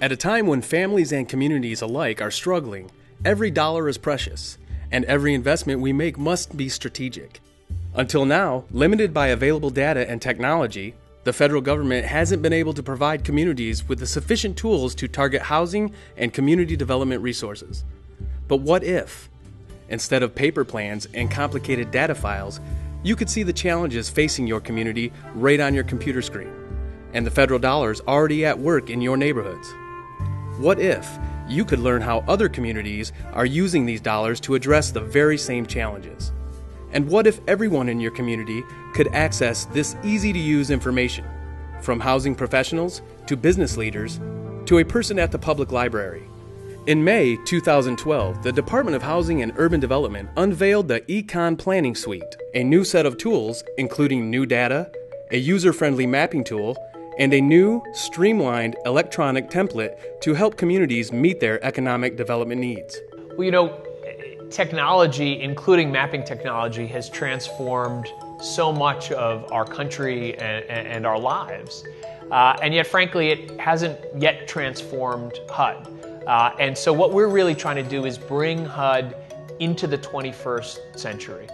At a time when families and communities alike are struggling, every dollar is precious, and every investment we make must be strategic. Until now, limited by available data and technology, the federal government hasn't been able to provide communities with the sufficient tools to target housing and community development resources. But what if, instead of paper plans and complicated data files, you could see the challenges facing your community right on your computer screen, and the federal dollars already at work in your neighborhoods? What if you could learn how other communities are using these dollars to address the very same challenges? And what if everyone in your community could access this easy-to-use information, from housing professionals to business leaders to a person at the public library? In May 2012, the Department of Housing and Urban Development unveiled the eCon Planning Suite, a new set of tools including new data, a user-friendly mapping tool, and a new, streamlined electronic template to help communities meet their economic development needs. Well, technology, including mapping technology, has transformed so much of our country and our lives. And yet, frankly, it hasn't yet transformed HUD. And so what we're really trying to do is bring HUD into the 21st century.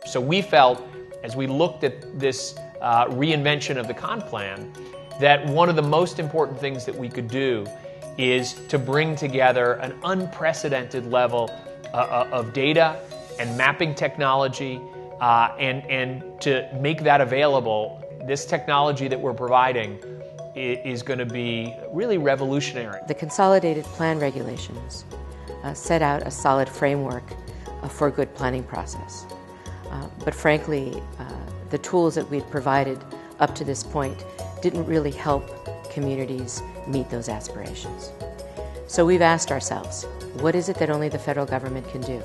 So we felt, as we looked at this reinvention of the Con Plan, that one of the most important things that we could do is to bring together an unprecedented level of data and mapping technology, and to make that available. This technology that we're providing is going to be really revolutionary. The Consolidated Plan regulations set out a solid framework for a good planning process. But frankly, the tools that we'd provided up to this point didn't really help communities meet those aspirations. So we've asked ourselves, what is it that only the federal government can do?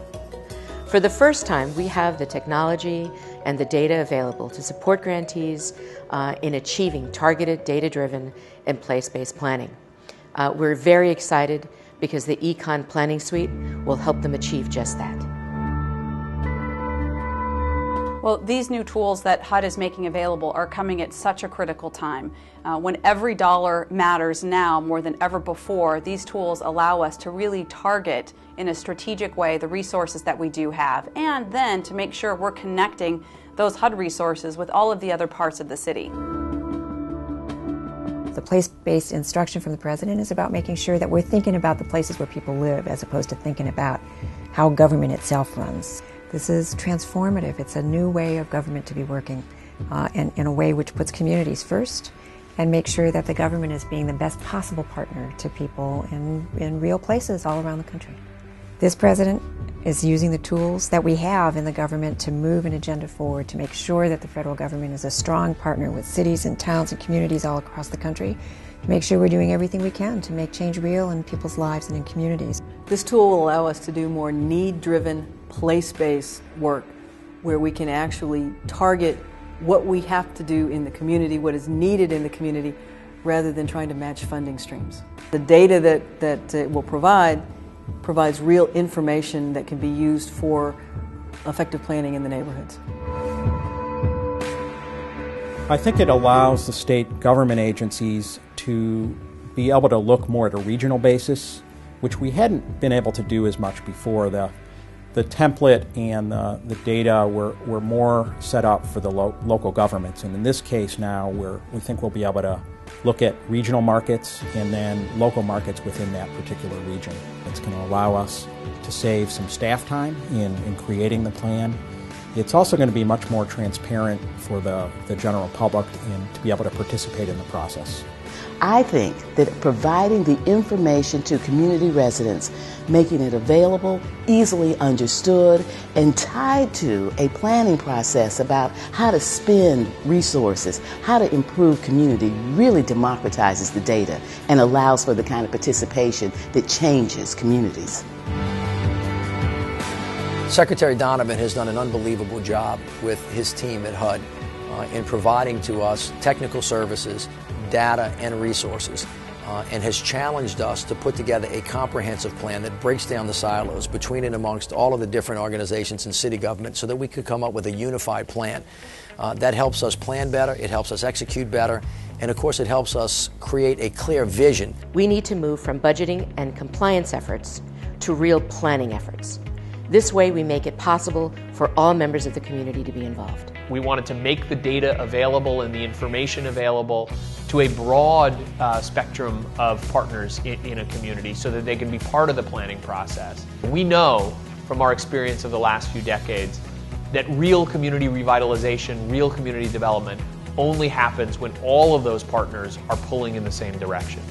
For the first time, we have the technology and the data available to support grantees in achieving targeted, data-driven, and place-based planning. We're very excited because the eCon Planning Suite will help them achieve just that. Well, these new tools that HUD is making available are coming at such a critical time. When every dollar matters now more than ever before, these tools allow us to really target in a strategic way the resources that we do have, and then to make sure we're connecting those HUD resources with all of the other parts of the city. The place-based instruction from the President is about making sure that we're thinking about the places where people live as opposed to thinking about how government itself runs. This is transformative. It's a new way of government to be working in a way which puts communities first and makes sure that the government is being the best possible partner to people in real places all around the country. This President is using the tools that we have in the government to move an agenda forward to make sure that the federal government is a strong partner with cities and towns and communities all across the country, to make sure we're doing everything we can to make change real in people's lives and in communities. This tool will allow us to do more need-driven, place-based work where we can actually target what we have to do in the community, what is needed in the community, rather than trying to match funding streams. The data that it will provides real information that can be used for effective planning in the neighborhoods. I think it allows the state government agencies to be able to look more at a regional basis, which we hadn't been able to do as much before. The template and the data were more set up for the local governments, and in this case now we think we'll be able to look at regional markets and then local markets within that particular region. It's going to allow us to save some staff time in creating the plan. It's also going to be much more transparent for the general public and to be able to participate in the process. I think that providing the information to community residents, making it available, easily understood, and tied to a planning process about how to spend resources, how to improve community, really democratizes the data and allows for the kind of participation that changes communities. Secretary Donovan has done an unbelievable job with his team at HUD in providing to us technical services, data, and resources, and has challenged us to put together a comprehensive plan that breaks down the silos between and amongst all of the different organizations in city government so that we could come up with a unified plan. That helps us plan better, it helps us execute better, And of course, it helps us create a clear vision. We need to move from budgeting and compliance efforts to real planning efforts. This way, we make it possible for all members of the community to be involved. We wanted to make the data available and the information available to a broad spectrum of partners in a community so that they can be part of the planning process. We know from our experience of the last few decades that real community revitalization, real community development only happens when all of those partners are pulling in the same direction.